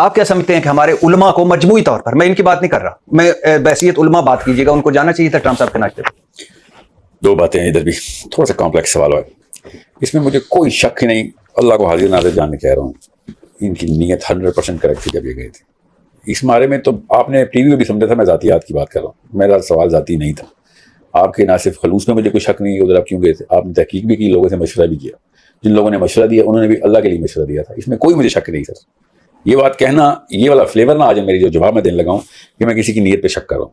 آپ کیا سمجھتے ہیں کہ ہمارے علماء کو مجموعی طور پر, میں ان کی بات نہیں کر رہا, میں بحیثیت علماء بات کیجیے گا, ان کو جانا چاہیے تھا ٹرمپ صاحب کے ناشتے پہ؟ دو باتیں ہیں, ادھر بھی تھوڑا سا کمپلیکس سوال ہے, اس میں مجھے کوئی شک ہی نہیں, اللہ کو حاضر ناظر جان کے کہہ رہا ہوں, ان کی نیت 100% کریکٹ تھی جب یہ گئے تھے. اس بارے میں تو آپ نے پریویو بھی سمجھا تھا, میں ذاتیات کی بات کر رہا ہوں, میرا سوال ذاتی نہیں تھا. آپ کے نہ صرف خلوص میں مجھے کوئی شک نہیں ادھر آپ کیوں گئے تھے, آپ نے تحقیق بھی کی, لوگوں سے مشورہ بھی کیا, جن لوگوں نے مشورہ دیا انہوں نے بھی اللہ کے لیے مشورہ دیا تھا, اس میں کوئی مجھے شک نہیں سر. یہ بات کہنا, یہ والا فلیور نہ آ جائے میری جو جواب میں دینے لگا ہوں کہ میں کسی کی نیت پہ شک کر رہا ہوں.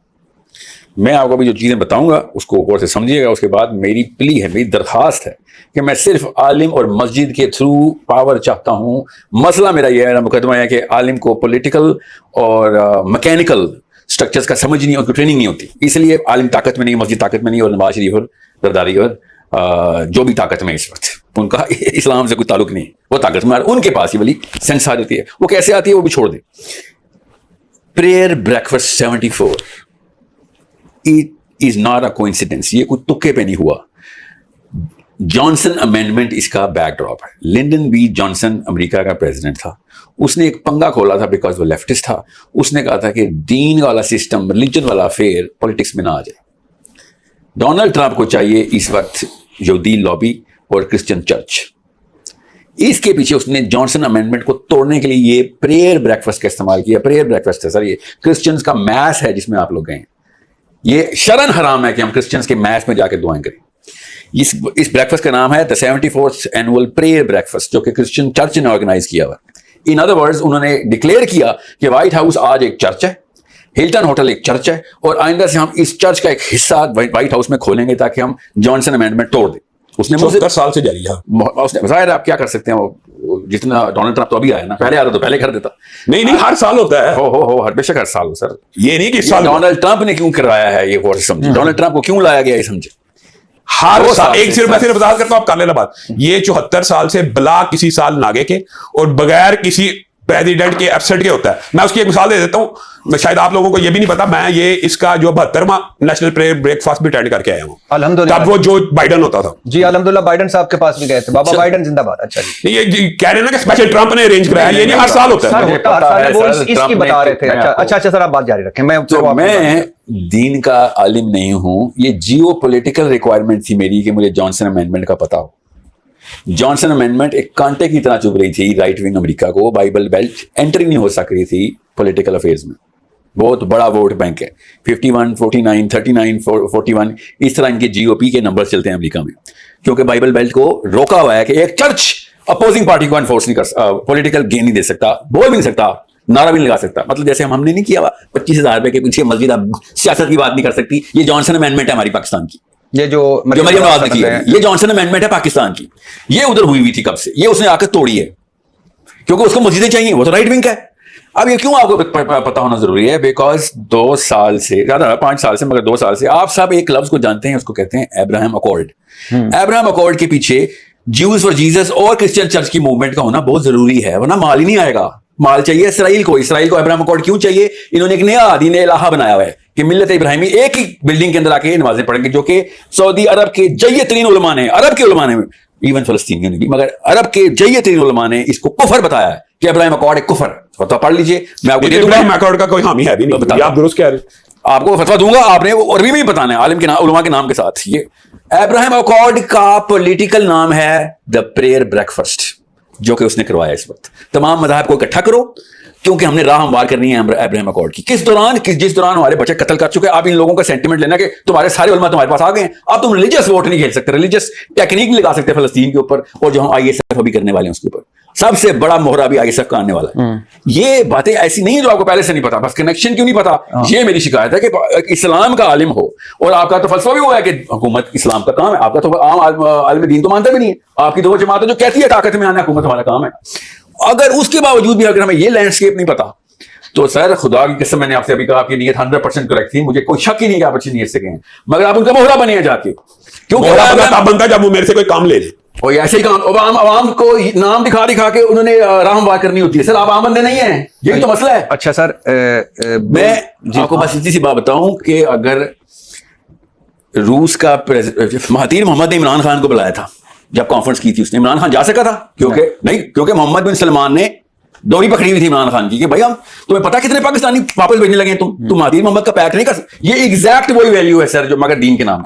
میں آپ کو ابھی جو چیزیں بتاؤں گا اس کو غور سے سمجھیے گا, اس کے بعد میری پلی ہے, میری درخواست ہے کہ میں صرف عالم اور مسجد کے تھرو پاور چاہتا ہوں. مسئلہ میرا یہ ہے, مقدمہ ہے کہ عالم کو پولیٹیکل اور مکینیکل اسٹرکچرز کا سمجھ نہیں, ان کی ٹریننگ نہیں ہوتی, اس لیے عالم طاقت میں نہیں, مسجد طاقت میں نہیں, اور نواز شریف اور زرداری اور جو بھی طاقت میں اس وقت ان کا اسلام سے کوئی تعلق نہیں, وہ طاقت میں ان کے پاس ہی والی سینس آ جاتی ہے. وہ کیسے آتی ہے وہ بھی چھوڑ دیں. Prayer breakfast 74 it is not a coincidence, یہ کوئی تکے پہ نہیں ہوا. جانسن امینڈمنٹ اس کا بیک ڈراپ ہے. لنڈن بی جانسن امریکہ کا پریزیڈنٹ تھا, اس نے ایک پنگا کھولا تھا بیکاز وہ لیفٹسٹ تھا. اس نے کہا تھا کہ دین والا سسٹم, ریلیجن والا افیئر پولیٹکس میں نہ آ جائے. ڈونلڈ ٹرمپ کو چاہیے اس وقت یہودی لابی اور کرسچن چرچ, اس کے پیچھے اس نے جانسن امینڈمنٹ کو توڑنے کے لیے یہ پریئر بریکفاسٹ کا استعمال کیا. پریئر بریکفاسٹ ہے سر, یہ کرسچنز کا میس ہے جس میں آپ لوگ گئے. یہ شرن حرام ہے کہ ہم کرسچنز کے میس میں جا کے دعائیں کریں. اس بریکفاسٹ کا نام ہے دا 74th اینول پریئر بریکفاسٹ, جو کہ کرسچن چرچ نے آرگنائز کیا ہوا. ان ادر ورڈز انہوں نے ڈکلیئر کیا کہ وائٹ ہاؤس آج ایک چرچ ہے, ہلٹن ہوٹل ایک چرچ ہے, اور آئندہ سے ہم اس چرچ کا ایک حصہ وائٹ ہاؤس میں کھولیں گے تاکہ ہم جانسن امینڈمنٹ توڑ دیں. اس نے 70 سال سے جاری ہے. ظاہر آپ کیا کر سکتے ہیں, وہ جتنا ڈونلڈ ٹرمپ تو ابھی آیا نا, پہلے آتا تو پہلے کر دیتا. نہیں ہر سال ہوتا ہے. ہو ہر بے شک ہر سال ہو سر. یہ نہیں کہ سال ڈونلڈ ٹرمپ نے کیوں کروایا ہے, یہ غور سے سمجھے. ڈونلڈ ٹرمپ کو کیوں لایا گیا یہ سمجھے. ہر سال ایک صرف میں وضاحت کرتا ہوں, آپ کر لینا بات. یہ 74 سال سے بلا کسی سال ناگے کے اور بغیر کسی پریزیڈنٹ کے ایبسنٹ کے ہوتا ہے. میں اس کی ایک مثال دے دیتا ہوں, شاید آپ لوگوں کو یہ بھی نہیں پتا, میں یہ اس کا جو 72واں نیشنل پریئر بریک فاسٹ بھی اٹینڈ کر کے آیا ہوں. الحمدللہ. تب وہ جو بائیڈن ہوتا تھا. جی الحمدللہ, بائیڈن صاحب کے پاس بھی گئے تھے. بابا بائیڈن زندہ باد. اچھا جی, یہ کہہ رہے ہیں نا کہ اسپیشل ٹرمپ نے ارینج کرایا, یہ نہیں ہر سال ہوتا ہے. وہ اس کی بتا رہے تھے. اچھا سر آپ بات جاری رکھیں. میں دین کا عالم نہیں ہوں, یہ جیو پولیٹیکل ریکوائرمنٹ تھی میری کہ مجھے جانسن امینڈمنٹ کا پتا ہو. جانسن امینڈمنٹ ایک کانٹے کی طرح چبھ رہی تھی رائٹ ونگ امریکہ کو. بائبل بیلٹ انٹری نہیں ہو سک رہی تھی پولیٹیکل افیئرز میں. بہت بڑا ووٹ بینک ہے, 51 49 39 41 اس طرح ان کے جی او پی کے نمبر چلتے ہیں امریکہ میں, کیونکہ بائبل بیلٹ کو روکا ہوا ہے کہ ایک چرچ اپوزنگ پارٹی کو انفورس نہیں کر, پولیٹیکل گین نہیں دے سکتا, بول بھی نہیں سکتا, نعرہ بھی نہیں لگا سکتا. مطلب جیسے ہم نے نہیں کیا 25,000 روپے کے پیچھے مسجد اب سیاست کی بات نہیں کر سکتی. یہ جانسن امینڈمنٹ ہے ہماری پاکستان کی, یہ جو مریم نواز نے کی ہے, یہ جانسن امینڈمنٹ ہے پاکستان کی. یہ ادھر ہوئی تھی کب سے, یہ اس نے آ کے توڑی ہے کیونکہ اس کو مسجدیں چاہیے, وہ تو رائٹ ونگ ہے. اب یہ کیوں آپ کو پتا ہونا ضروری ہے, بیکاز 2 سال سے زیادہ 5 سال سے مگر 2 سال سے آپ سب ایک لفظ کو جانتے ہیں, اس کو کہتے ہیں ابراہم اکارڈ. ابراہم اکارڈ کے پیچھے جیوز فار جیزس اور کرسچن چرچ کی موومنٹ کا ہونا بہت ضروری ہے, ورنہ مال ہی نہیں آئے گا. مال چاہیے اسرائیل کو. اسرائیل کو ابراہم اکارڈ کیوں چاہیے؟ انہوں نے ایک نیا دین الہا بنایا ہوا ہے کہ ملت ابراہیمی ایک ہی بلڈنگ کے اندر آ کے نمازیں پڑھیں گے, جو کہ سعودی عرب کے جید ترین علماء نے, عرب کے علماء نے, ایون فلسطینیوں نے بھی, مگر عرب کے جید ترین علماء نے اس کو کفر بتایا ہے کہ ابراہیم اکارڈ ایک کفر ہے. فتویٰ پڑھ لیجیے, میں آپ کو دے دوں گا. ابراہیم اکارڈ کا کوئی حامی ہے بھی نہیں, آپ درست کہہ رہے ہیں. آپ کو فتویٰ دوں گا, آپ نے عربی میں ہی بتانا ہے, عالم کے نام, علماء کے نام کے ساتھ. یہ ابراہیم اکارڈ کا پولیٹیکل نام ہے دا پریئر بریکفاسٹ, جو کہ اس نے کروایا. اس وقت تمام مذاہب کو اکٹھا کرو کیونکہ ہم نے راہ ہموار کرنی ہے ابراہیم اکارڈ کی. جس دوران ہمارے بچے قتل کر چکے, اب ان لوگوں کا سینٹیمنٹ لینا کہ تمہارے سارے علماء تمہارے پاس آ گئے ہیں, اب تم ریلیجس ووٹ نہیں کھیل سکتے, ریلیجس ٹیکنیک نہیں لگا سکتے فلسطین کے اوپر, اور جو ہم آئی ایس ایف ابھی کرنے والے ہیں اس کے اوپر. سب سے بڑا محرہ بھی آئی ایس ایف کا آنے والا ہے. یہ باتیں ایسی نہیں جو آپ کو پہلے سے نہیں پتا, بس کنیکشن کیوں نہیں پتا. یہ میری شکایت ہے کہ اسلام کا عالم ہو, اور آپ کا تو فلسفہ بھی ہوا ہے کہ حکومت اسلام کا کام ہے. آپ کا تو عام عالم دین تو مانتا بھی نہیں ہے. آپ کی تو وہ جماعت جو کہتی ہے طاقت میں آنا حکومت ہمارا کام ہے. اگر اس کے باوجود بھی اگر ہمیں یہ لینڈسکیپ نہیں پتا تو سر خدا کی قسم, میں نے آپ سے ابھی کہا آپ کی نیت 100% کریکٹ تھی, مجھے کوئی شک ہی نہیں کہ آپ اچھی نیت سے گئے ہیں, مگر آپ ان کا محرہ بنے ہیں جا کے. کیونکہ بنتا جب وہ میرے سے کوئی کام لے لے, اور ایسے ہی کام عوام کو نام دکھا کے انہوں نے راہ ہموار کرنی ہوتی ہے. سر آپ عام بندے نہیں ہیں, یہی تو مسئلہ ہے. اچھا سر, میں آپ کو بس اتنی سی بات بتاؤں کہ اگر روس کا مہاتیر محمد نے عمران خان کو بلایا تھا جب کانفرنس کی تھی, اس نے عمران خان جا سکا تھا؟ کیونکہ نہیں, کیونکہ محمد بن سلمان نے دوری پکڑی ہوئی تھی عمران خان کی کہ بھائی ہم تمہیں پتا کتنے پاکستانی واپس بھیجنے لگے ہیں، تم مہدی محمد کا پیک نہیں کر سکتے. یہ ایگزیکٹ وہی ویلیو ہے سر جو مگر دین کے نام